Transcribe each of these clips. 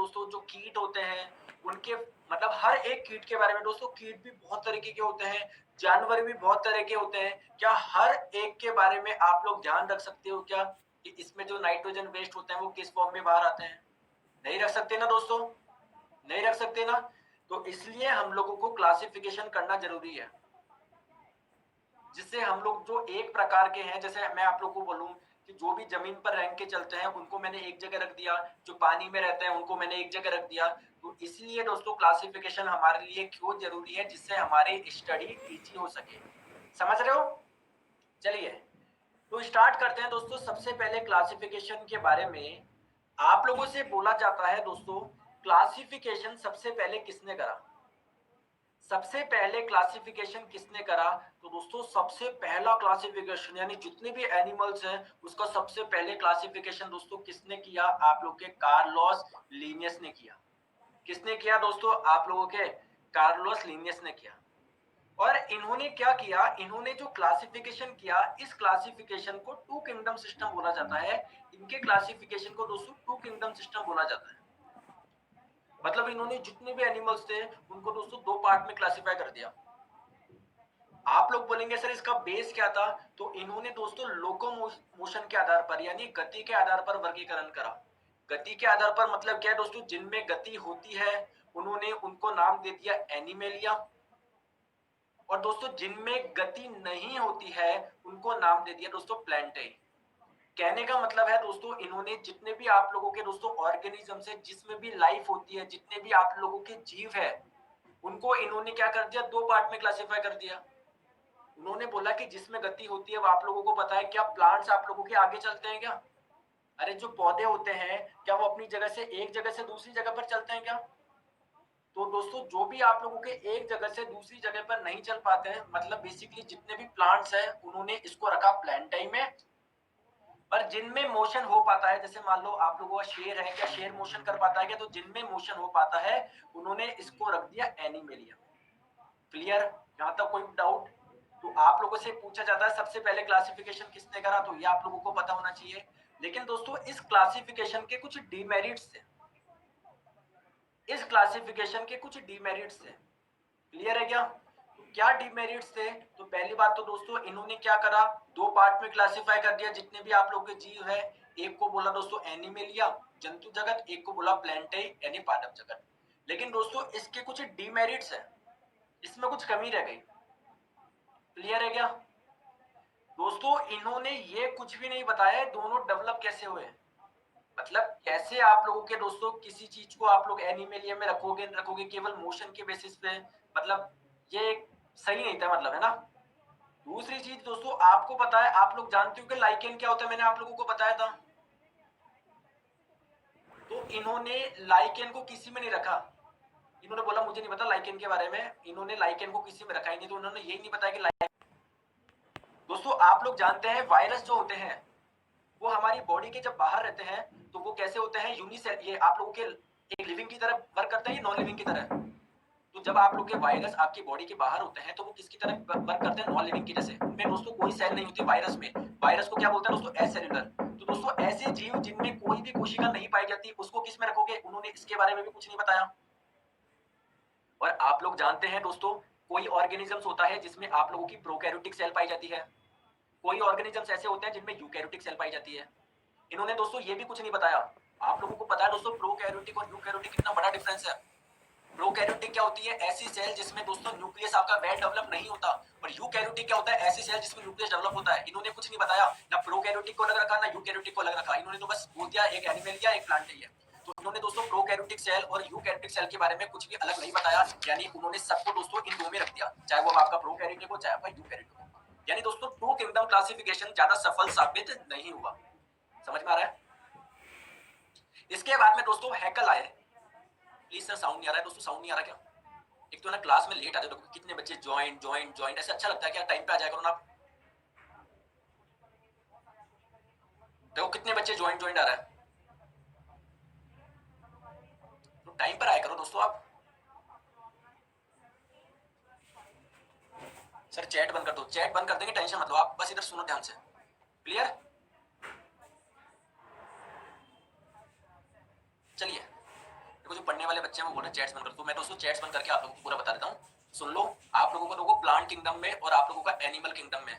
दोस्तों जो कीट होते हैं उनके मतलब हर एक कीट के बारे में दोस्तों, कीट भी बहुत तरीके के होते हैं, जानवर भी बहुत तरह के होते हैं, क्या हर एक के बारे में आप लोग ध्यान रख सकते हो क्या कि इसमें जो नाइट्रोजन वेस्ट होते हैं वो किस फॉर्म में बाहर आते हैं? नहीं रख सकते ना दोस्तों, नहीं रख सकते ना। तो इसलिए हम लोगों को क्लासिफिकेशन करना जरूरी है, जिससे हम लोग जो एक प्रकार के हैं, जैसे मैं आप लोग को बोलूं कि जो भी जमीन पर रंग के चलते हैं उनको मैंने एक जगह रख दिया, जो पानी में रहते हैं उनको मैंने एक जगह रख दिया। तो इसलिए दोस्तों क्लासिफिकेशन हमारे लिए क्यों जरूरी है, जिससे हमारी स्टडी इजी हो सके। समझ रहे हो? चलिए तो स्टार्ट करते हैं दोस्तों। सबसे पहले क्लासिफिकेशन के बारे में आप लोगों से बोला जाता है दोस्तों, क्लासिफिकेशन सबसे पहले किसने करा? सबसे पहले क्लासिफिकेशन किसने करा? तो दोस्तों सबसे पहला क्लासिफिकेशन यानी जितने भी एनिमल्स हैं उसका सबसे पहले क्लासिफिकेशन दोस्तों किसने किया? आप लोग के कार्लोस लिनियस ने किया। किसने किया दोस्तों? आप लोगों के कार्लोस लिनियस ने किया। और इन्होंने क्या किया? इन्होंने जो क्लासिफिकेशन किया, इस क्लासिफिकेशन को टू किंगडम सिस्टम बोला जाता है। इनके क्लासिफिकेशन को दोस्तों टू किंगडम सिस्टम बोला जाता है। मतलब इन्होंने जितने भी एनिमल्स थे उनको दोस्तों दो पार्ट में क्लासिफाई कर दिया। आप लोग बोलेंगे सर इसका बेस क्या था? तो इन्होंने दोस्तों लोकोमोशन के आधार पर यानी गति के आधार पर वर्गीकरण करा। गति के आधार पर मतलब क्या है दोस्तों? जिनमें गति होती है उन्होंने उनको नाम दे दिया एनिमेलिया, और दोस्तों जिनमें गति नहीं होती है उनको नाम दे दिया दोस्तों प्लैंटाई। कहने का मतलब है दोस्तों, इन्होंने जितने भी आप लोगों के दोस्तों ऑर्गेनिजम्स है, जिसमें भी लाइफ होती है, जितने भी आप लोगों के जीव है, उनको इन्होंने क्या कर दिया? दो पार्ट में क्लासिफाई कर दिया। उन्होंने बोला कि जिसमें गति होती है वो आप लोगों को पता है, क्या प्लांट्स आप लोगों के आगे चलते हैं क्या? अरे जो पौधे होते हैं क्या वो अपनी जगह से एक जगह से दूसरी जगह पर चलते हैं क्या? तो दोस्तों जो भी आप लोगों के एक जगह से दूसरी जगह पर नहीं चल पाते हैं, मतलब बेसिकली जितने भी प्लांट्स हैं उन्होंने इसको रखा प्लैंटाई में। और जिनमें मोशन हो पाता है, जैसे मान लो आप लोगों का शेर है, क्या शेर मोशन कर पाता है क्या? तो जिनमें मोशन हो पाता है उन्होंने इसको रख दिया एनिमेलिया। क्लियर? यहाँ तक कोई डाउट? तो आप लोगों से पूछा जाता है सबसे पहले क्लासिफिकेशन किसने करा, तो ये आप लोगों को पता होना चाहिए। लेकिन दोस्तों इस क्लासिफिकेशन के कुछ डीमेरिट्स हैं, इस क्लासिफिकेशन के कुछ डीमेरिट्स हैं। क्लियर है क्या? तो क्या डीमेरिट्स थे? तो पहली बात तो दोस्तों इन्होंने क्या करा? दो पार्ट में क्लासिफाई कर दिया जितने भी आप लोगों के जीव है। एक को बोला दोस्तों एनिमेलिया जंतु जगत, एक को बोला प्लैंटाई यानी पादप जगत। लेकिन दोस्तों इसके कुछ डीमेरिट्स है, इसमें कुछ कमी रह गई। क्लियर है क्या? दोस्तों इन्होंने ये कुछ भी नहीं बताया दोनों डेवलप कैसे हुए, मतलब कैसे आप लोगों के दोस्तों किसी चीज को आप लोग एनिमेलिया में रखोगे केवल मोशन के बेसिस पे, मतलब ये सही नहीं था, मतलब है ना। दूसरी चीज दोस्तों आपको पता है, आप लोग जानते हो कि लाइकेन क्या होता है, मैंने आप लोगों को बताया था। तो इन्होंने लाइकेन को किसी में नहीं रखा। इन्होंने बोला मुझे नहीं पता लाइकेन के बारे में, इन्होंने लाइकेन को किसी में रखा ही नहीं, तो उन्होंने यही नहीं बताया कि लाइकेन। दोस्तों आप लोग जानते हैं वायरस जो होते हैं वो हमारी बॉडी के जब बाहर रहते हैं तो वो कैसे होते हैं? यूनिसेल, ये आप लोगों के एक लिविंग की तरह वर्क करते हैं, नॉन लिविंग की तरह। तो जब आप लोग के वायरस आपकी बॉडी के बाहर होते हैं तो वो किसकी तरह वर्क करते हैं? नॉन लिविंग की जैसे। उनमें दोस्तों कोई सेल नहीं होती वायरस में। वायरस को क्या बोलते हैं दोस्तों? एसेल्युलर। तो दोस्तों ऐसे जीव जिनमें कोई भी कोशिका नहीं पाई जाती उसको किस में रखोगे? उन्होंने इसके बारे में भी कुछ नहीं बताया। और आप लोग जानते हैं दोस्तों कोई ऑर्गेनिजम्स होता है जिसमें आप लोगों की प्रोकैरियोटिक सेल पाई जाती है, कोई ऑर्गेनिजम्स ऐसे होते हैं जिनमें यूकैरियोटिक सेल पाई जाती है। इन्होंने दोस्तों ये भी कुछ नहीं बताया। आप लोगों को पता है दोस्तों प्रोकैरियोटिक और यूकैरियोटिक कितना बड़ा डिफरेंस है। प्रोकैरियोटिक क्या होती है? ऐसी सेल जिसमें दोस्तों न्यूक्लियस आपका वेल डेवलप नहीं होता। और यूकैरियोटिक क्या होता है? ऐसी सेल जिसमें न्यूक्लियस डेवलप होता है। इन्होंने कुछ नहीं बताया, ना प्रोकैरियोटिक को अलग रखा ना यूकैरियोटिक को अलग रखा। इन्होंने तो बस बोल दिया एक एनिमलिया एक प्लांटिया। तो इन्होंने दोस्तों प्रोकैरियोटिक सेल और यूकैरियोटिक सेल के बारे में कुछ भी अलग नहीं बताया, यानी उन्होंने सबको दोस्तों इन दो में रख दिया, चाहे वो आपका प्रोकैरियोटिक हो चाहे आपका यूकैरियोटिक हो। यानी दोस्तों टू किंगडम क्लासिफिकेशन ज्यादा सफल साबित नहीं हुआ। समझ में आ रहा है? इसके बाद में दोस्तों हैकल आए। प्लीज सर साउंड नहीं आ रहा है दोस्तों, साउंड नहीं आ रहा क्या? एक तो ना क्लास में लेट आते हो, कितने बच्चे ज्वाइन ज्वाइन ज्वाइन, ऐसे अच्छा लगता है क्या? टाइम पे आ जाया करो ना आप। देखो कितने बच्चे ज्वाइन ज्वाइन आ रहा है, तो टाइम पर आया करो दोस्तों आप। सर चैट बंद कर दो, चैट बंद कर देंगे, टेंशन मत लो आप, बस इधर सुनो ध्यान से। क्लियर? चलिए बच्चे हैं वो बोल रहे चैट्स बंद कर, तो मैं दोस्तों चैट्स बंद करके आप लोगों को पूरा बता देता हूँ। सुन लो, आप लोगों को देखो प्लांट किंगडम में और आप लोगों का एनिमल किंगडम में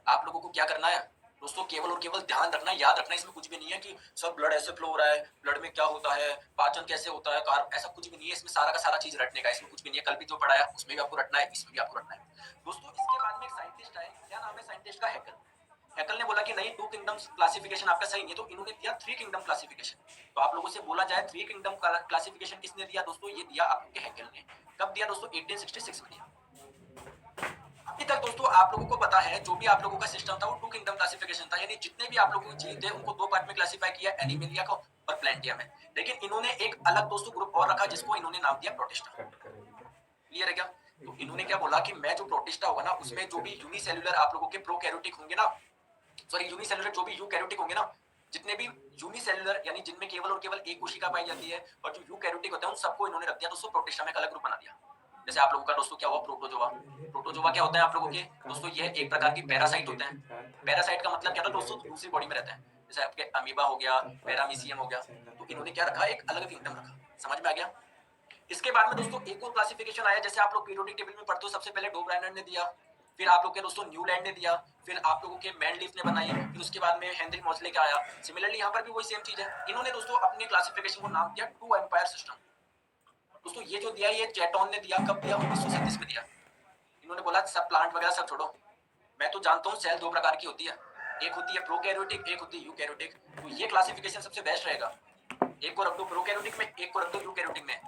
आप लोगों को क्या करना है दोस्तों, केवल और केवल ध्यान रखना, याद रखना, इसमें कुछ भी नहीं है कि सर ब्लड ऐसे फ्लो हो रहा है, ब्लड में क्या होता है, पाचन कैसे होता है, कार्ब, ऐसा कुछ भी नहीं है, इसमें सारा का सारा चीज रटने का, इसमें कुछ भी नहीं है। कल भी जो पढ़ाया उसमें भी आपको रटना है, इसमें भी आपको रटना है दोस्तों। इसके बाद में एक साइंटिस्ट आए, क्या नाम है साइंटिस्ट का, हैकल। हैकल ने बोला कि नहीं, टू किंगडम्स क्लासिफिकेशन आपका सही नहीं है, तो इन्होंने दिया थ्री किंगडम क्लासिफिकेशन। तो आप लोगों से बोला जाए थ्री किंगडम क्लासिफिकेशन किसने दिया दोस्तों, ये दिया आपके हैकल ने। कब दिया दोस्तों, 1866 में दिया। अभी तक दोस्तों आप लोगों को पता है जो भी आप लोगों का सिस्टम था वो टू किंगडम क्लासिफिकेशन था, यानी जितने भी आप लोगों को जीव थे उनको दो पार्ट में क्लासिफाई किया, एनिमेलिया को और प्लांटिया में। लेकिन इन्होंने एक अलग दोस्तों ग्रुप और रखा जिसको इन्होंने नाम दिया प्रोटिस्टा। क्लियर है क्या? तो इन्होंने क्या बोला कि मैं जो प्रोटिस्टा होगा ना उसमें जो भी यूनिसेल्युलर आप लोगों के प्रोकैरियोटिक होंगे ना, सॉरी यूनिसेल्युलर जो भी यूकैरियोटिक होंगे ना, जितने भी यूनिसेल्युलर यानी जिनमें केवल और केवल एक कोशिका पाई जाती है, और जो यूकैरियोटिक होते हैं उन सबको इन्होंने रख दिया दोस्तों प्रोटिस्टा में, एक अलग ग्रुप बना दिया। जैसे आप लोगों का दोस्तों क्या हुआ, प्रोटोजोआ। प्रोटोजोआ क्या होता है आप लोगों के दोस्तों, ये एक प्रकार की पैरासाइट होते हैं। पैरासाइट का मतलब क्या था दोस्तों, दूसरी बॉडी में रहते हैं, जैसे आपके अमीबा हो गया, पैरामीशियम हो गया। तो इन्होंने क्या रखा, एक अलग किंगडम रखा। समझ में आ गया? इसके बाद में दोस्तों एक और क्लासिफिकेशन आया, जैसे आप लोग पीरियोडिक टेबल में पढ़ते हो, सबसे पहले डोब्राइनर ने दिया, फिर आप लोग के दोस्तों न्यूलैंड ने दिया, फिर आप लोगों के मैनलीफ ने बनाई, फिर उसके बाद में हेनरी मोजले का आया। सिमिलरली यहाँ पर भी वही सेम चीज है, इन्होंने दोस्तों अपने क्लासिफिकेशन को नाम दिया टू एम्पायर सिस्टम। दोस्तों ये जो दिया ये चैटॉन ने दिया, कब दिया, 1937 में दिया। इन्होंने बोला सब प्लांट वगैरह सब छोड़ो, मैं तो जानता हूँ सेल दो प्रकार की होती है, एक होती है प्रोकैरियोटिक, एक होती है यूकैरियोटिक। तो ये क्लासिफिकेशन सबसे बेस्ट रहेगा, एक को रख दो प्रोकैरियोटिक में, एक को रख दो यूकैरियोटिक में।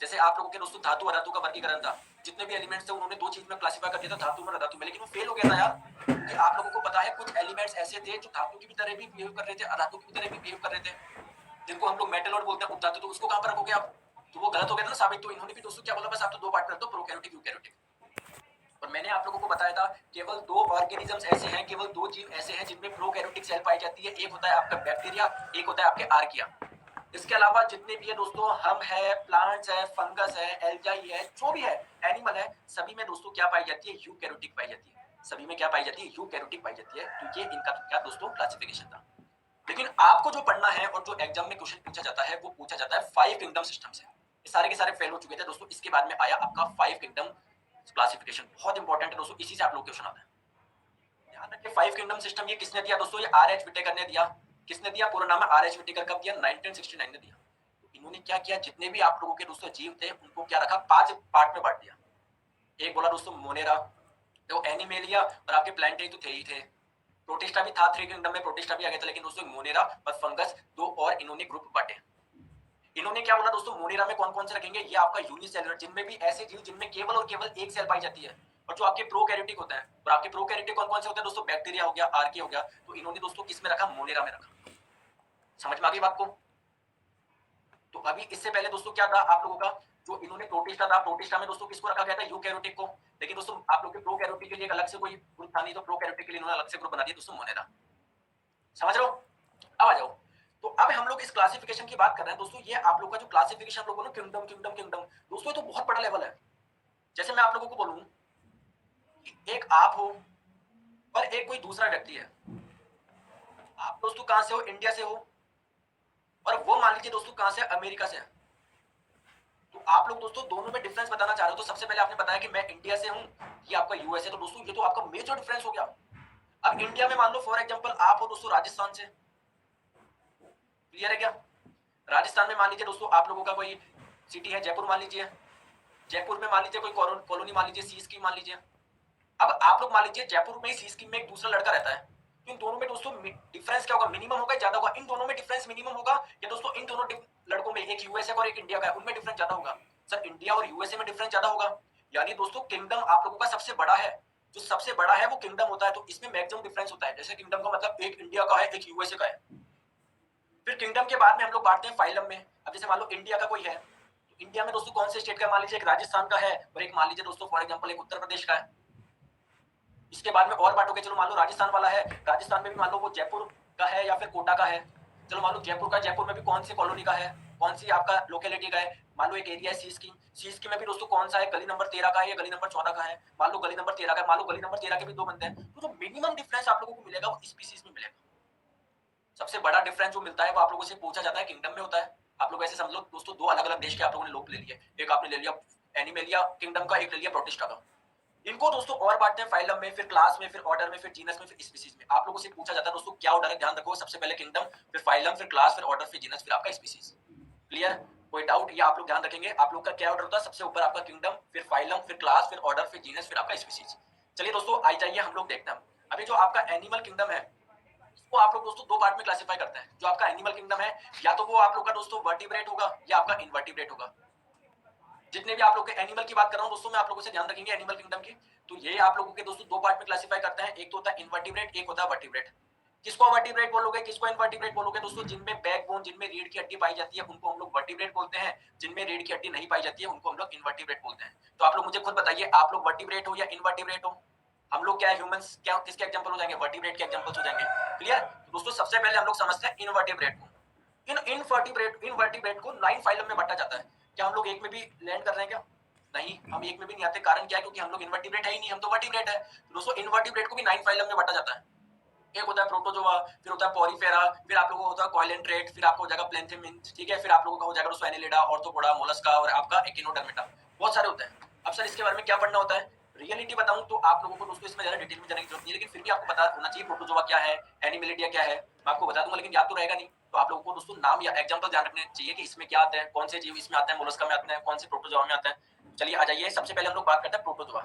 जैसे आप लोगों के दोस्तों धातु अधातु का वर्गीकरण था, जितने भी एलिमेंट्स थे उन्होंने दो चीज में क्लासिफाई कर दिया था, धातु में अधातु में, लेकिन वो फेल हो गया था यार, क्योंकि आप लोगों को पता है कुछ एलिमेंट्स ऐसे थे जो धातु की भी तरह भी बिहेव कर रहे थे, अधातु की भी तरह भी बिहेव कर रहे थे, जिनको हम लोग मेटल और बोलते हैं उपधातु, तो उसको कहां पर रखोगे आप, तो वो गलत हो गया था ना साबित। तो इन्होंने भी दोस्तों क्या बोला, बस आप तो दो पार्ट कर दो, प्रोकैरियोटिक यूकैरियोटिक। और मैंने आप लोगों को बताया था केवल दो ऑर्गेनिजम्स ऐसे हैं, केवल दो जीव ऐसे हैं जिनमें प्रोकैरियोटिक सेल पाई जाती है, एक होता है आपका बैक्टीरिया, एक होता है आपके आर्किया। इसके अलावा जितने भी है दोस्तों, हम है, प्लांट्स है, फंगस है, एल्गाई है, जो भी है, एनिमल है, सभी में दोस्तों क्या पाई जाती है, यूकैरियोटिक पाई जाती है। सभी में क्या पाई जाती है, यूकैरियोटिक पाई जाती है। तो ये इनका क्या दोस्तों क्लासिफिकेशन था। लेकिन आपको जो पढ़ना है और जो एग्जाम में क्वेश्चन पूछा जाता है वो पूछा जाता है फाइव किंगडम सिस्टम से। ये सारे के सारे फेल हो चुके थे दोस्तों, इसके बाद में आया आपका फाइव किंगडम क्लासिफिकेशन, बहुत इंपॉर्टेंट है दोस्तों, इसी से आप लोग क्वेश्चन आता है। ध्यान रखिए फाइव किंगडम सिस्टम ये किसने दिया दोस्तों, ये आर.एच. विटेकर ने दिया। किसने दिया, पूरा नाम है आर.एच. विटेकर, कब दिया, 1969 ने दिया। तो इन्होंने क्या किया, जितने भी आप लोगों के दोस्तों जीव थे उनको क्या रखा, पांच पार्ट में बांट दिया। एक बोला दोस्तों मोनेरा, तो एनिमेलिया और आपके प्लांटेट तो थे ही थे, प्रोटिस्टा भी था, थ्री किंगडम में प्रोटिस्टा भी आ गया था, लेकिन दोस्तों मोनेरा और फंगस दो और इन्होंने ग्रुप बांटे। इन्होंने क्या बोला दोस्तों, मोनेरा में कौन कौन से रखेंगे, ये आपका यूनिसेलुलर, जिनमें भी ऐसे जीव जिनमें केवल और केवल एक सेल पाई जाती है, और जो आपके प्रोकैरियोटिक होता है। और आपके प्रोकैरियोटिक कौन कौन से होते हैं दोस्तों, बैक्टीरिया हो गया, आर्की हो गया। तो इन्होंने दोस्तों किस में रखा, मोनेरा में रखा। समझ में आ गई बात को? तो अभी इससे पहले दोस्तों क्या था आप लोगों का, जो इन्होंने प्रोटिस्टा था, प्रोटिस्टा में दोस्तों किसको रखा गया था, यूकैरियोटिक को। लेकिन दोस्तों आप लोग के प्रोकैरियोटिक के लिए एक अलग से कोई ग्रुप था नहीं, तो प्रोकैरियोटिक के लिए इन्होंने अलग से ग्रुप बना दिया दोस्तों, मोनेरा। समझ रहे हो? अब आ जाओ, तो अब हम लोग इस क्लासिफिकेशन की बात कर रहे हैं दोस्तों। ये आप लोग का जो क्लासिफिकेशन आप लोगों ने किंगडम किंगडम किंगडम, दोस्तों ये तो बहुत बड़ा लेवल है। जैसे मैं आप लोगों को बोलूं कि एक आप हो और एक कोई दूसरा व्यक्ति है। आप दोस्तों कहां से हो, इंडिया से हो, और वो मान लीजिए दोस्तों कहां से, अमेरिका से है। तो आप लोग दोस्तों दोनों में डिफरेंस बताना चाह रहे हो। तो सबसे पहले आपने बताया कि मैं इंडिया से हूं, ये आपका यूएस है, तो दोस्तों ये तो आपका मेजर डिफरेंस हो गया। अब इंडिया में मान लो फॉर एग्जांपल आप हो दोस्तों राजस्थान से, क्लियर है क्या? राजस्थान में मान लीजिए दोस्तों आप लोगों का कोई सिटी है, जयपुर मान लीजिए, जयपुर में मान लीजिए कोई कॉलोनी मान लीजिए, सी स्कीम मान लीजिए। अब आप लोग मान लीजिए जयपुर में ही सी स्कीम में एक दूसरा लड़का रहता है, तो इन दोनों में दोस्तों डिफरेंस क्या होगा, मिनिमम होगा, ज्यादा होगा? इन दोनों में डिफरेंस मिनिमम होगा, या दोस्तों इन दोनों लड़कों में, एक यूएसए और एक इंडिया का है, उनमें डिफरेंस ज्यादा होगा? सर इंडिया और यूएसए में डिफरेंस ज्यादा होगा, यानी दोस्तों किंगडम आप लोगों का सबसे बड़ा है, जो सबसे बड़ा है वो किंगडम होता है, तो इसमें मैक्सिमम डिफरेंस होता है। जैसे किंगडम का मतलब एक इंडिया का है, एक यूएसए का है। फिर किंगडम के बाद में हम लोग बांटते हैं फाइलम में। अब जैसे मान लो इंडिया का कोई है, तो इंडिया में दोस्तों कौन से स्टेट का, मान लीजिए एक राजस्थान का है, और एक मान लीजिए दोस्तों फॉर एग्जांपल एक उत्तर प्रदेश का है। इसके बाद में और बांटोगे, चलो मान लो राजस्थान वाला है, राजस्थान में भी मान लो वो जयपुर का है या फिर कोटा का है। चलो मान लो जयपुर का, जयपुर में भी कौन सी कॉलोनी का है, कौन सी आपका लोकेलिटी का है। मान लो एक एरिया है सी स्कीम में भी दोस्तों कौन सा है, गली नंबर 13 का है या गली नंबर 14 का है। मान लो गली नंबर 13 का, मान लो गली नंबर 13 के भी दो बंदे हैं, तो जो मिनिमम डिफरेंस आप लोगों को मिलेगा वो स्पीसीज में मिलेगा। सबसे बड़ा डिफरेंस जो मिलता है वो आप लोगों से पूछा जाता है किंगडम में होता है। आप लोग ऐसे समझ लो दोस्तों, दो अलग अलग देश के आप लोगों ने लोग ले लिए, एक आपने ले लिया एनिमेलिया किंगडम का, एक ले लिया प्रोटिस्टा का। इनको दोस्तों और बांटते हैं फाइलम में, फिर क्लास में, फिर ऑर्डर में, फिर जीनस में, फिर स्पीसीज में। आप लोगों से पूछा जाता है दोस्तों क्या ऑर्डर है, ध्यान रखो, सबसे पहले किंगडम, फिर फाइलम, फिर क्लास, फिर ऑर्डर, फिर जीनस, फिर आपका स्पीसीज। क्लियर? कोई डाउट? ये आप लोग ध्यान रखेंगे। आप लोग का क्या ऑर्डर होता है, सबसे ऊपर आपका किंगडम, फिर फाइलम, फिर क्लास, फिर ऑर्डर, फिर जीनस, फिर आपका स्पीसीज। चलिए दोस्तों आई जाइए हम लोग देखते हैं। अभी जो आपका एनिमल किंगडम है इसको आप लोग दोस्तों दो पार्ट में क्लासिफाई करते हैं। जो आपका एनिमल किंगडम है या तो वो आप लोग का दोस्तों वर्टिब्रेट होगा या आपका इनवर्टिब्रेट होगा। जितने भी आप लोग के एनिमल की बात कर रहा हूं दोस्तों, मैं आप लोगों से ध्यान रखेंगे एनिमल किंगडम की, तो ये आप लोगों के दोस्तों दो पार्ट में क्लासिफाई करते हैं। एक तो होता है इनवर्टिब्रेट, एक होता है वर्टिब्रेट। किसको वर्टिब्रेट बोलोगे, किसको इनवर्टिब्रेट बोलोगे दोस्तों? जिनमें बैकबोन, जिनमें रीढ़ की हड्डी पाई जाती है उनको हम लोग वर्टिब्रेट बोलते हैं, जिनमें रीढ़ की हड्डी नहीं पाई जाती है उनको हम लोग इनवर्टिब्रेट बोलते हैं। तो आप लोग मुझे खुद बताइए, आप लोग वर्टिब्रेट हो या इनवर्टिब्रेट हो? हम लोग क्या है, ह्यूमंस, क्या किसके एग्जांपल हो जाएंगे? वर्टिब्रेट के एग्जांपल्स हो जाएंगे। क्लियर? तो दोस्तों सबसे पहले हम लोग समझते हैं इनवर्टिब्रेट को। इनवर्टिब्रेट को 9 फाइलम में बांटा जाता है। क्या हम लोग एक में भी लैंड कर रहे हैं क्या? नहीं, हम एक में भी नहीं आते। कारण क्या है? क्योंकि हम लोग इनवर्टिब्रेट है ही नहीं, हम तो वर्टिब्रेट है। तो दोस्तों इनवर्टिब्रेट को भी 9 फाइलम में बांटा जाता है। एक होता है प्रोटोजोआ, फिर होता है पॉरीफेरा, फिर आप लोगों को होता है कॉइलेंट्रेट, फिर आपका हो जाएगा प्लेंथेमिन्थ, ठीक है, फिर आप लोगों का हो जाएगा दोस्तों एनिलिडा, ऑर्थोपोडा, मोलस्का और आपका एकिनोडर्मेटा। बहुत सारे होते हैं। अब सर इसके बारे में क्या पढ़ना होता है? रियलिटी बताऊं तो आप लोगों को दोस्तों इसमें ज्यादा डिटेल में जाने की जरूरत नहीं है, लेकिन फिर भी आपको पता होना चाहिए प्रोटोजोआ क्या है, एनिमेलिडिया क्या है। मैं आपको बता दूंगा लेकिन याद तो रहेगा नहीं। तो आप लोगों को दोस्तों नाम या एग्जांपल ध्यान रखने चाहिए कि इसमें क्या आता है, कौन से जीव इसमें आते हैं, मोलस्का में आते हैं, कौन से प्रोटोजोआ में आते हैं। चलिए आ जाइए, सबसे पहले हम लोग बात करते हैं प्रोटोजोआ।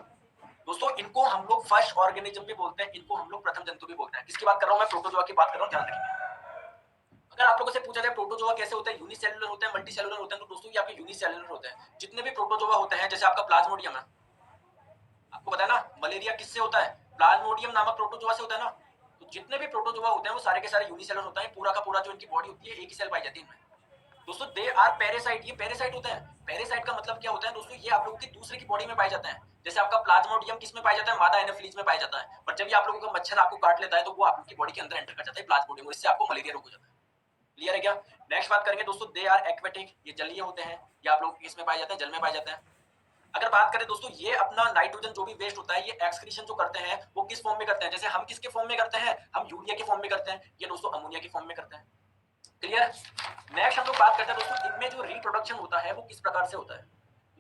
दोस्तों इनको हम लोग फर्स्ट ऑर्गेनिज्म भी बोलते हैं, इनको हम लोग प्रथम जंतु भी बोलते हैं। किसकी बात कर रहा हूं मैं? प्रोटोजोआ की बात कर रहा हूं, ध्यान रखिए। अगर आप लोगों से पूछा जाए प्रोटोजोआ कैसे होता है, यूनिसेलुलर होते हैं, मल्टीसेलुलर होते हैं, तो दोस्तों ये आपके यूनिसेलुलर होते हैं। जितने भी प्रोटोजोआ होते हैं, जैसे आपका प्लाज्मोडियम है, आपको पता है ना मलेरिया किससे होता है? प्लाज्मोडियम नामक प्रोटोजोआ से होता है ना। तो जितने भी प्रोटोजोआ होते हैं वो सारे के सारे यूनिसेलुलर होता है। पूरा का पूरा जो इनकी बॉडी होती है एक ही सेल पाई जाती है इनमें। दोस्तों दे आर पैरासाइट, ये पैरासाइट होते हैं। पैरासाइट का मतलब क्या होता है दोस्तों? ये आप लोगों की दूसरे की बॉडी में पाए जाते हैं। जैसे आपका प्लाज्मोडियम किस में पाया जाता है? मादा एनाफिलीज में पाया जाता है। पर जब ये आप लोगों का मच्छर आपको काट लेता है तो वो आपकी बॉडी के अंदर एंटर कर जाता है प्लाज्मोडियम, और इससे आपको मलेरिया रोग हो जाता है। क्लियर है क्या? नेक्स्ट बात करेंगे दोस्तों, दे आर एक्वेटिक, ये जलीय होते हैं। ये आप लोग इसमें पाए जाते हैं, जल में पाए जाते हैं। अगर बात करें दोस्तों, ये अपना नाइट्रोजन जो भी वेस्ट होता है ये एक्सक्रीशन जो करते हैं वो किस फॉर्म में करते हैं? जैसे हम किसके फॉर्म में करते हैं? हम यूरिया के फॉर्म में करते हैं, ये दोस्तों अमोनिया के फॉर्म में करते हैं। क्लियर? नेक्स्ट हम लोग बात करते हैं दोस्तों, इनमें जो रिप्रोडक्शन होता है वो किस प्रकार से होता है।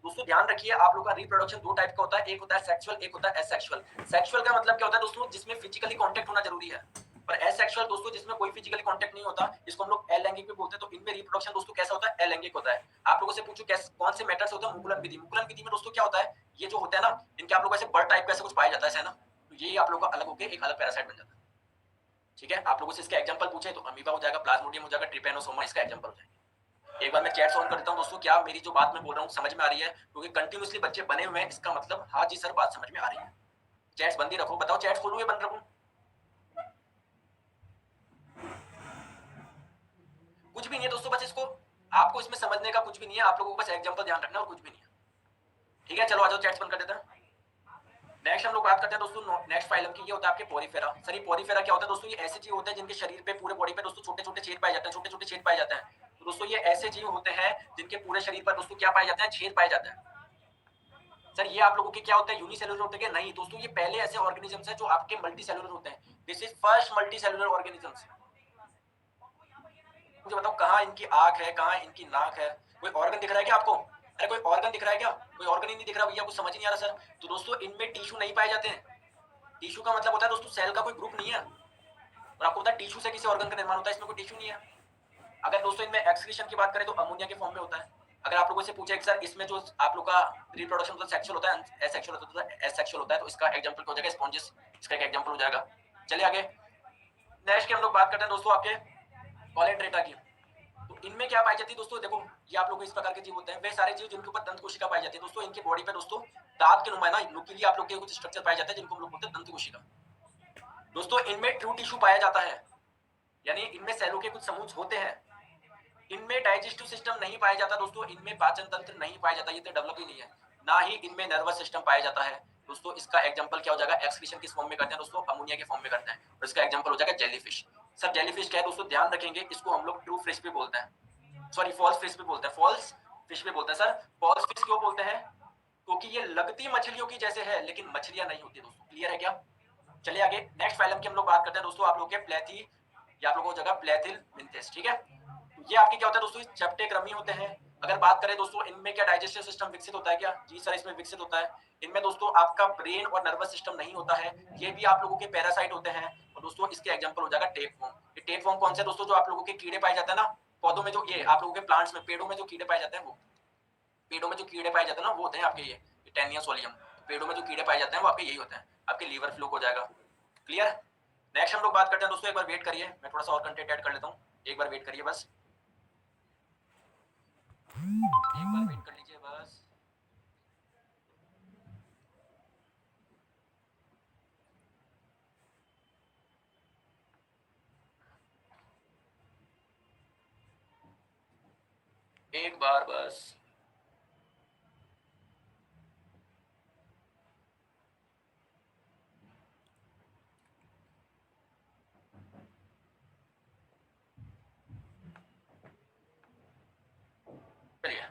दोस्तों ध्यान रखिए, आप लोग का रिप्रोडक्शन दो टाइप का होता है, एक होता है सेक्सुअल, एक होता है एसेक्सुअल। सेक्सुअल का मतलब क्या होता है दोस्तों? जिसमें फिजिकली कांटेक्ट होना जरूरी है। पर एसेक्सुअल दोस्तों जिसमें कोई फिजिकली कांटेक्ट नहीं होता, इसको हम लोग अलैंगिक भी बोलते हैं। तो इनमें रिप्रोडक्शन दोस्तों कैसा होता है? अलैंगिक होता है। आप लोगों से पूछूं कौन से मेथड से होता है? मुकुलन विधि। मुकुलन विधि में दोस्तों क्या होता है, ये जो होता है ना, इनके आप लोग ऐसे बर्ड टाइप का ऐसा कुछ पाया जाता है ना, तो ये आप लोग का अलग होकर एक अलग पैरासाइट बन जाता है। ठीक है, आप लोगों से इसका एग्जांपल पूछे तो अमीबा हो जाएगा, प्लाज्मोडियम हो जाएगा, ट्रिपैनोसोमा इसका एग्जांपल हो जाएगा। एक बार मैं चैट ऑन कर देता हूं दोस्तों, क्या मेरी जो बात मैं बोल रहा हूं समझ में आ रही है? क्योंकि कंटिन्यूअसली बच्चे बने हुए हैं, इसका मतलब हाँ जी सर बात समझ में आ रही है। चैट्स बंद ही रखो, बताओ चैट्स खोलूं या बंद रखूं? कुछ भी नहीं है दोस्तों, बस इसको आपको इसमें समझने का कुछ भी नहीं है, आप लोगों को बस एग्जांपल ध्यान रखना और कुछ भी नहीं है। ठीक है, चलो आ जाओ चैट्स बंद कर देते हैं। नेक्स्ट हम लोग बात करते हैं दोस्तों नेक्स्ट फाइलम की, ये होता है आपके पोरीफेरा। सर ये पोरीफेरा क्या होता है दोस्तों? ये ऐसे जीव होते हैं जिनके शरीर पे, पूरे बॉडी पे दोस्तों छोटे छोटे छेद पाए जाते हैं, छोटे छोटे छेद पाए जाते हैं। तो दोस्तों ये ऐसे जीव होते हैं जिनके पूरे शरीर पर दोस्तों क्या पाए जाते हैं? छेद पाए जाते हैं। सर ये आप लोगों के क्या होता है, यूनिसेलुलर होते हैं? नहीं दोस्तों, ये पहले ऐसे ऑर्गेनिजम्स हैं जो आपके मल्टी सेलुलर होते हैं। This is first multi cellular organisms. मुझे बताओ कहाँ इनकी आंख है, कहाँ इनकी नाक है? कोई ऑर्गन दिख रहा है क्या आपको? अरे कोई ऑर्गन दिख रहा है क्या? कोई ऑर्गन ही नहीं दिख रहा भैया, कुछ समझ नहीं आ रहा सर। तो दोस्तों इनमें टिश्यू नहीं पाए जाते हैं। टिश्यू का मतलब होता है दोस्तों सेल का कोई ग्रुप नहीं है, और आपको पता है टिश्यू से किसी ऑर्गन का निर्माण होता है, इसमें कोई टिश्यू नहीं है। अगर दोस्तों इनमें एक्सक्रीशन की बात करें तो अमोनिया के फॉर्म में होता है। अगर आप लोगों से पूछे कि सर इसमें जो आप लोग का रिप्रोडक्शन होता है सेक्सुअल होता है, एसेक्सुअल होता है, एसेक्सुअल होता है, तो इसका एग्जांपल क्या हो जाएगा? स्पॉन्जेस, इसका एक एग्जांपल हो जाएगा। चलिए आगे नेक्स्ट की हम लोग बात करते हैं दोस्तों आपके कॉलेंट्रेटा की। तो इनमें क्या पाई जाती है दोस्तों? देखो ये आप लोग इस प्रकार के जीव होते हैं, वे सारे जीव जिनके ऊपर दंत कोशिका पाई जाती है। दोस्तों इनकी बॉडी पे दोस्तों दांत के नुमाइंदा नुकीली आप लोग के कुछ स्ट्रक्चर पाए जाते हैं जिनको हम लोग बोलते हैं दंत कोशिका। दोस्तों इनमें ट्रू टिश्यू पाया जाता है, यानी इनमें सेलों के कुछ समूह होते हैं। इनमें डाइजेस्टिव सिस्टम नहीं पाया जाता दोस्तों, इनमें पाचन तंत्र नहीं पाया जाता, ये तो डेवलप ही नहीं है। ना ही इनमें नर्वस सिस्टम पाया जाता है दोस्तों। इसका एग्जांपल क्या हो जाएगा? एक्सक्रीशन किस फॉर्म में करते हैं दोस्तों? अमोनिया के फॉर्म में करते हैं, और इसका एग्जांपल हो जाएगा जेलीफिश। सर जेलीफिश क्या है दोस्तों? ध्यान रखेंगे, इसको हम लोग ट्रू फिश भी बोलते हैं, सॉरी फॉल्स फिश भी बोलते हैं, फॉल्स फिश भी बोलते हैं। सर फॉल्स फिश क्यों बोलते हैं? क्योंकि ये लगती मछलियों की जैसे है लेकिन मछलियां नहीं होती दोस्तों। क्लियर है क्या? चलिए आगे नेक्स्ट फाइलम की हम लोग बात करते हैं दोस्तों, आप लोग के प्लेथी या आप लोगों को जगह प्लेथिल मिंथेस। ठीक है, तो ये आपके क्या होता है दोस्तों, चपटे क्रमी होते हैं। अगर बात करें दोस्तों इनमें क्या डाइजेस्टिव सिस्टम विकसित होता है क्या? जी सर, इसमें विकसित होता है। इनमें दोस्तों आपका ब्रेन और नर्वस सिस्टम नहीं होता है, ये भी आप लोगों के पैरासाइट होते हैं। और दोस्तों इसके एग्जांपल हो जाएगा टेपवर्म। ये टेपवर्म कौन से दोस्तों, जो आप लोगों के कीड़े पाए जाते हैं ना पौधों में, जो ये आप लोगों के प्लांट्स में पेड़ों में जो कीड़े पाए जाते हैं, वो पेड़ों में जो कीड़े पाए जाते हैं ना वो होते हैं आपके ये टेनिया सोलियम। पेड़ों में जो कीड़े पाए जाते हैं वो आपके यही होते हैं, आपके लीवर फ्लू हो जाएगा। क्लियर? नेक्स्ट हम लोग बात करते हैं दोस्तों, एक बार वेट करिए, मैं थोड़ा सा और कंटेंट ऐड कर लेता हूँ, एक बार वेट करिए बस, एक बार वेट कर लीजिए बस। एक बार बस। चलिए,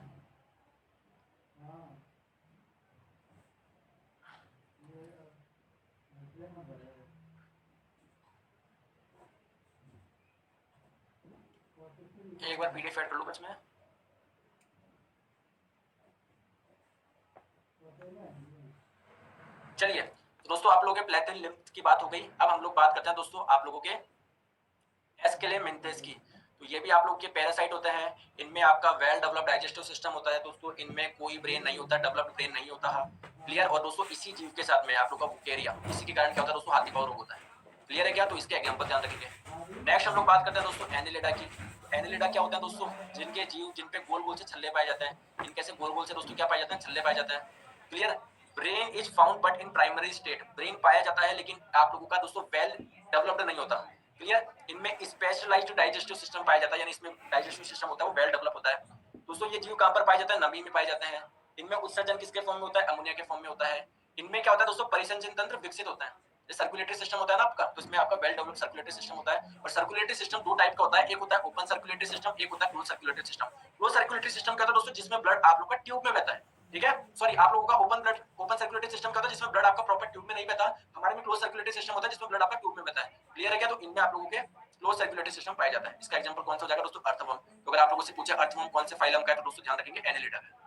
एक बार पीडीएफ ऐड कर लो बस मैं। चलिए तो दोस्तों आप लोगों के प्लेटन लिम्फ की बात हो गई, अब हम लोग बात करते हैं दोस्तों आप लोगों के एस्केलेमेंथेस की। तो ये भी आप लोग के पैरासाइट होते हैं। इनमें आपका वेल डेवलप्ड डाइजेस्टिव सिस्टम होता है दोस्तों, इनमें कोई ब्रेन नहीं होता, डेवलप्ड ब्रेन नहीं होता है। क्लियर? और दोस्तों इसी जीव के साथ में आप लोग का बुकेरिया, इसी के कारण क्या होता है दोस्तों, हाथी पाँव रोग होता है। क्लियर है क्या? तो इसके एग्जांपल ध्यान रखेंगे। नेक्स्ट हम लोग बात करते हैं दोस्तों एनिलिडा की। एनिलिडा क्या होता है दोस्तों, जिनके जीव जिन पे गोल गोल से छल्ले पाए जाते हैं, इनके से गोल गोल से दोस्तों क्या पाए जाते हैं, छल्ले पाए जाते हैं। Clear? Brain is found but in primary state, brain पाया जाता है लेकिन आप लोगों का दोस्तों वेल डेवलप्ड नहीं होता। क्लियर? इनमें स्पेशलाइज्ड डाइजेस्टिव सिस्टम पाया जाता है, यानी इसमें डाइजेस्टिव सिस्टम होता है वो वेल डेवलप होता है। दोस्तों ये जीव कहां पर पाया जाता है, नमी में पाए जाते हैं। इनमें उत्सर्जन किसके फॉर्म में होता है, अमोनिया के फॉर्म में होता है। इनमें क्या होता है दोस्तों, परिसंचन तंत्र विकसित होता है। सर्कुलेटरी सिस्टम होता है ना आपका, तो इसमें आपका वेल डेवलप्ड सर्कुलेटरी सिस्टम होता है। और सर्कुलेटरी सिस्टम दो टाइप का होता है, एक होता है ओपन सर्कुलेटरी सिस्टम, एक होता है close circulatory system. Close circulatory system क्या होता है दोस्तों, जिसमें ब्लड आप लोग का ट्यूब में बहता है। ठीक है, सॉरी, आप लोगों का ओपन सर्कुलेटरी सिस्टम क्या होता है, जिसमें ब्लड आपका प्रॉपर ट्यूब में नहीं बहता। हमारे में क्लोज सर्कुलेटरी सिस्टम होता है जिसमें ब्लड आपका ट्यूब में बहता है। क्लियर है क्या? तो इनमें आप लोगों के क्लोज सर्कुलेटरी सिस्टम पाया जाता है। इसका एग्जांपल कौन सा हो जाएगा दोस्तों, अर्थवर्म। तो अगर आप लोगों से पूछे अर्थवर्म कौन से फाइलम का है, तो दोस्तों ध्यान रखेंगे एनिलिडा का।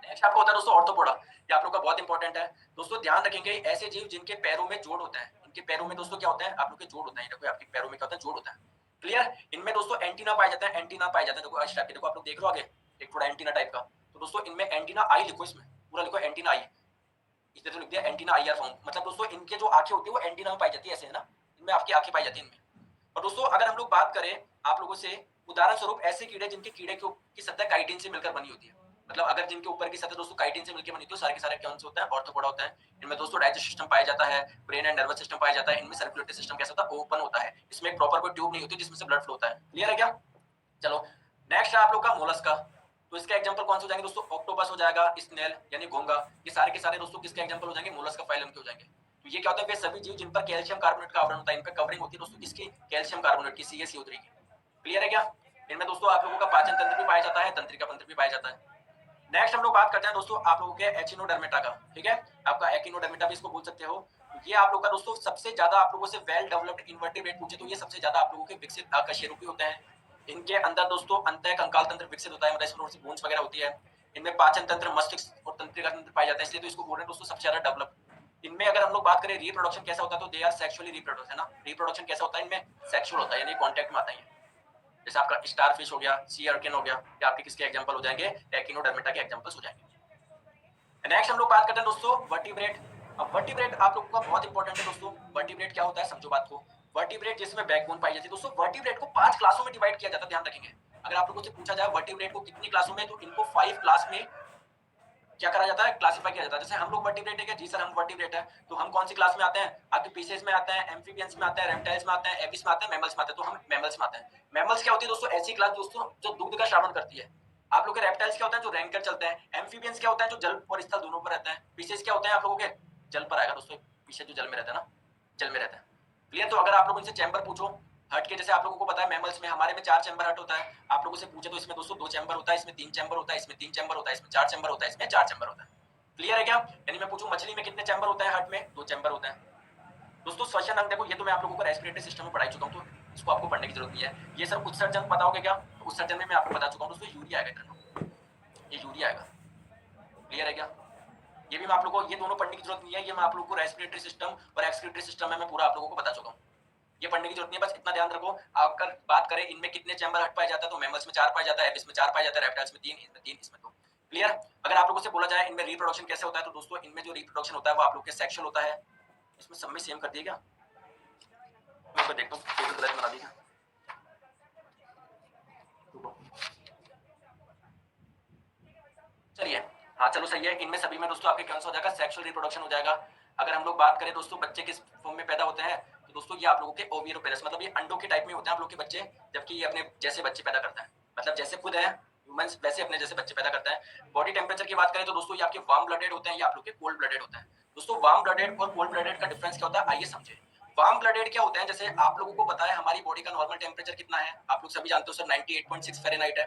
नेक्स्ट आपको होता है दोस्तों ऑर्थोपोडा, ये आप लोग का बहुत इंपॉर्टेंट है दोस्तों, ध्यान रखेंगे। ऐसे जीव जिनके पैरों में जोड़ होता है, इनके पैरों में दोस्तों क्या होता है, आप लोग के जोड़ होता है। देखो आपके पैरों में क्या होता है, जोड़ होता है। क्लियर? इनमें दोस्तों एंटीना पाए जाते हैं, एंटीना पाए जाते हैं। देखो इस टाइप के, देखो आप लोग देख रहे हो आगे एक थोड़ा एंटीना टाइप का। तो दोस्तों इनमें एंटीना आई लिखो, इसमें पूरा लिखो एंटीना आई। इसने तो लिख दिया एंटीना आई आर फॉर्म, मतलब दोस्तों इनके जो आंखें होती है वो एंटीना में पाई जाती है, ऐसे है ना, इनमें आपकी आंखें पाई जाती है इनमें। और दोस्तों अगर हम लोग बात करें आप लोगों से, उदाहरण स्वरूप ऐसे कीड़े जिनके कीड़े की सतह काइटिन से मिलकर बनी होती है, मतलब अगर जिनके ऊपर की सतह दोस्तों काइटिन से मिलकर बनी होती है, सारे के सारे कौन से होता है, ऑर्थोपोडा होता है। इनमें दोस्तों डाइजेस्टिव सिस्टम पाया जाता है, ब्रेन एंड नर्वस सिस्टम पाया जाता है। इनमें सर्कुलेटरी सिस्टम कैसा होता है, ओपन होता है। इसमें एक प्रॉपर कोई ट्यूब नहीं होती जिसमें से ब्लड फ्लो होता है। क्लियर है क्या? चलो नेक्स्ट है आप लोग का मोलस्का। तो इसके एग्जांपल कौन से हो जाएंगे दोस्तों, ऑक्टोपस हो जाएगा, स्नेल यानी घोंगा। ये सारे के सारे दोस्तों किसके एग्जांपल हो जाएंगे, मोलस्का फाइलम के हो जाएंगे। तो ये क्या होता है, वे सभी जीव जिन पर कैल्शियम कार्बोनेट का आवरण होता है, इन पर कवरिंग होती है दोस्तों किसकी, कैल्शियम कार्बोनेट की, CaCO3 की। क्लियर है क्या? इनमें दोस्तों आप लोगों का पाचन तंत्र भी पाया जाता है, तंत्रिका तंत्र भी पाया जाता है। नेक्स्ट हम लोग बात करते हैं दोस्तों आप लोगों के एचिनोडर्मेटा का। ठीक है, आपका एकिनोडर्मेटा भी इसको बोल सकते हो। ये आप लोग का दोस्तों सबसे ज्यादा आप लोगों से वेल डेवलप्ड इन्वर्टिब्रेट पूछे तो ये सबसे ज्यादा आप लोगों के विकसित आकशेरुकी होते हैं। इनके अंदर दोस्तों अंतः कंकाल तंत्र विकसित होता है, मतलब इसमें थोड़ी बोन्स वगैरह होती है। इनमें पाचन तंत्र, मस्तिष्क और तंत्रिका तंत्र पाए जाते हैं, इसलिए तो इसको बोल रहे हैं दोस्तों सबसे ज्यादा डेवलप। इनमें अगर हम लोग बात करें रिप्रोडक्शन कैसा होता है, तो दे आर सेक्सुअली रिप्रोड्यूस, है ना। रिप्रोडक्शन कैसा होता है, इनमें सेक्सुअल होता है, यानी कॉन्टैक्ट में आता है। जैसे आपका स्टार फिश हो गया, सी अर्किन हो गया, ये आपके किसके एग्जांपल हो जाएंगे, एकिनोडर्मेटा के एग्जांपल्स हो जाएंगे। नेक्स्ट हम लोग बात करते हैं दोस्तों वर्टिब्रेट। अब वर्टिब्रेट आप लोगों का बहुत इंपॉर्टेंट है दोस्तों। वर्टिब्रेट क्या होता है, समझो बात को। वर्टिब्रेट जिसमें बैकबोन पाई जाती है दोस्तों, वर्टिब्रेट को 5 क्लासों में डिवाइड किया जाता है, ध्यान रखेंगे। अगर आप लोगों से पूछा जाए वर्टिब्रेट को कितनी क्लासों में, तो इनको 5 क्लास में क्या करा जाता है, क्लासिफाई किया जाता है। जैसे हम लोग वर्टिब्रेट है क्या, जी सर हम वर्टिब्रेट है, तो हम कौन सी क्लास में आते हैं, आपके पीसेस में आते हैं, एम्फीबियंस में आते हैं, रेप्टाइल्स में आते हैं, एविस में आते हैं, मैमल्स में आते हैं। तो हम मैमल्स में आते हैं। मैमल्स क्या होती है दोस्तों, ऐसी क्लास दोस्तों जो दूध का श्रावण करती है। आप लोग के रेप्टाइल्स क्या होता है, जो रैंकर चलते हैं। एम्फीबियंस क्या होता है, जो जल और स्थल दोनों पर रहता है। पीसेस क्या होते हैं आप लोगों के, जल पर आएगा दोस्तों, पीछे जो जल में रहता है ना, जल में रहता है। क्लियर? तो अगर आप लोग इनसे चैम्बर पूछो हट के, जैसे आप लोगों को पता है मैमल्स में हमारे में 4 चैम्बर हट होता है। आप लोगों से पूछे तो इसमें दोस्तों 2 चैम्बर होता है, इसमें 3 चैम्बर होता है, इसमें 3 चैम्बर होता है, इसमें 4 चैम्बर होता है, इसमें 4 चैम्बर होता है। क्लियर है क्या? यानी मैं पूछूं मछली में कितने चैम्बर होता है, हट में 2 चैम्बर होता है। दोस्तों श्वसन अंग देखो, ये तो मैं आप लोगों को रेस्पिरेटरी सिस्टम में पढ़ा चुका हूं, तो इसको आपको पढ़ने की जरूरत नहीं है। ये सब उत्सर्जन पता होगा क्या? तो उत्सर्जन में मैं आपको बता चुका हूँ दोस्तों, यूरिया आएगा, ये यूरिया आएगा। क्लियर है क्या? ये भी मैं आप लोगों को, ये दोनों पढ़ने की जरूरत नहीं है, ये मैं आप लोगों को रेस्पिरेटरी सिस्टम और एक्सक्रीटरी सिस्टम में मैं पूरा आप लोगों को बता चुका हूँ। ये पढ़ने की जरूरत नहीं है, बस इतना ध्यान रखो। अगर बात करें इनमें कितने चैम्बर हट पाया जाता है, तो मैमल्स में 4 पाया जाता है, एबिस में 4 पाया जाता है, रेप्टाइल्स में 3, इसमें 3, इसमें 2। क्लियर? अगर आप लोगों से बोला जाए इनमें रिप्रोडक्शन कैसे होता है, तो दोस्तों इनमें जो रिप्रोडक्शन होता है वो आप लोग के सेक्सुअल होता है। इसमें सब में सेम कर दिए क्या? मैं इसको देखता हूँ, फोटो गलत बना दी क्या? चलिए, हाँ चलो सही है। इनमें सभी में दोस्तों आपके कौन सा हो जाएगा? सेक्सुअल रिप्रोडक्शन हो जाएगा। अगर हम लोग बात करें दोस्तों बच्चे किस फॉर्म में पैदा होते हैं, तो दोस्तों ये आप लोगों के ओविरोपेरस, मतलब ये अंडों के टाइप में होते हैं आप लोग के बच्चे, जबकि ये अपने जैसे बच्चे पैदा करता है, मतलब जैसे खुद है ह्यूमंस वैसे अपने जैसे बच्चे पैदा करता है। बॉडी टेम्परेचर की बात करें तो दोस्तों ये आपके वार्म ब्लडेड होते हैं, ये आप लोग के कोल्ड ब्लडेड होते हैं। दोस्तों वार्म ब्लडेड और कोल्ड ब्लडेड का डिफरेंस क्या होता है, आइए समझे। वार्म ब्लडेड क्या होते हैं, जैसे आप लोगों को पता है हमारी बॉडी का नॉर्मल टेम्परेचर कितना है, आप लोग सभी जानते हो सर 98.6 फ़ारेनहाइट है।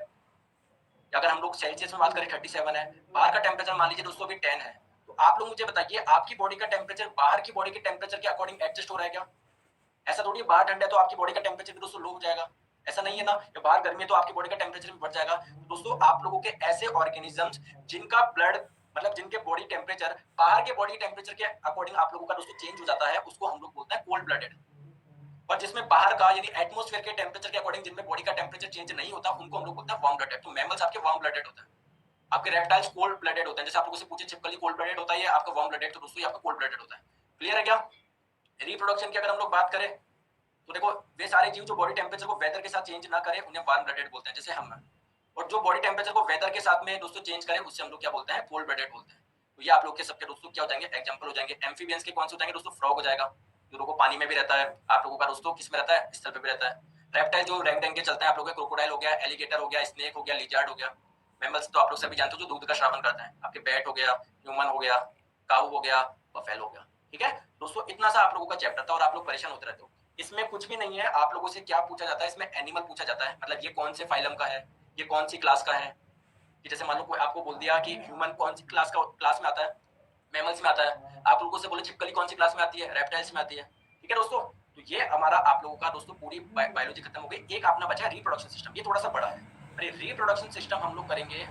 अगर हम लोग सेल्सियस में बात करें 37 है। बाहर का टेम्परेचर मान लीजिए दोस्तों अभी 10 है। तो आप लोग मुझे बताइए आपकी बॉडी का टेम्परेचर बाहर की बॉडी के टेम्परेचर के अकॉर्डिंग एडजस्ट हो रहा है क्या? ऐसा थोड़ी बाहर ठंडा है तो आपकी बॉडी का टेम्परेचर भी दोस्तों लो हो जाएगा, ऐसा नहीं है ना। या बाहर गर्मी है तो आपकी बॉडी का टेम्परेचर भी बढ़ जाएगा। तो दोस्तों आप लोगों के ऐसे ऑर्गेनिजम्स जिनका ब्लड, मतलब जिनके बॉडी टेम्परेचर बाहर के बॉडी टेम्परेचर के अकॉर्डिंग आप लोगों का दोस्तों चेंज हो जाता है, उसको हम लोग बोलते हैं कोल्ड ब्लडेड। और जिसमें बाहर का यानी एटमॉस्फेयर के टेम्परेचर के अकॉर्डिंग जिनमें बॉडी का टेम्परेचर चेंज नहीं होता, उनको हम लोग बोलते हैं वार्म ब्लडेड। तो मैमल्स आपके वार्म ब्लडेड होते हैं, आपके रेप्टाइल्स कोल्ड ब्लडेड होते हैं। जैसे आप लोगों से पूछे छिपकली कोल्ड ब्लडेड होता है, आपका वार्म ब्लडेड, तो दोस्तों ये आपका कोल्ड ब्लडेड होता है। क्लियर है क्या? रिप्रोडक्शन की अगर हम लोग बात करें तो देखो वे सारे जीव जो बॉडी टेम्परेचर को वेदर के साथ चेंज ना करें उन्हें वार्म ब्लडेड बोलते हैं, जैसे हम। और जो बॉडी टेम्परेचर को वेदर के साथ में दोस्तों चेंज करें उससे हम लोग क्या बोलते हैं, कोल्ड ब्लडेड बोलते हैं। तो ये आप लोग के सबके दोस्तों क्या हो जाएंगे, एग्जांपल हो जाएंगे। एम्फीबियंस के कौन से हो जाएंगे दोस्तों, फ्रॉग हो जाएगा, जो लोगों पानी में भी रहता है, आप लोगों का दोस्तों किस में रहता है, स्थल पे भी रहता है। रेप्टाइल जो रैंक रैंक के चलते हैं आप लोग के, क्रोकोडाइल हो गया, एलिगेटर हो गया, स्नेक हो गया, लिजार्ड हो गया। मैमल्स तो आप लोग सभी जानते हो जो दूध का श्रावण करते हैं, आपके बैट हो गया, ह्यूमन हो गया, काऊ हो गया, बफेलो हो गया। ठीक है दोस्तों, इतना सा आप लोगों का चैप्टर था और आप लोग परेशान होते रहते हो। इसमें कुछ भी नहीं है, आप लोगों से क्या पूछा जाता है, इसमें एनिमल पूछा जाता है, मतलब ये कौन से फाइलम का है, ये कौन सी क्लास का है। कि जैसे मान लो कोई आपको बोल दिया कि ह्यूमन कौन सी क्लास में आता है, मैमल्स में आता है। आप लोगों से बोले छिपकली कौन सी क्लास में आती है, रेप्टाइल्स में आती है। ठीक है दोस्तों, तो ये हमारा आप लोगों का दोस्तों पूरी बायोलॉजी खत्म हो गई। एक अपना बचा रिप्रोडक्शन सिस्टम, ये थोड़ा सा बड़ा है। अरे रिप्रोडक्शन सिस्टम हम लोग करेंगे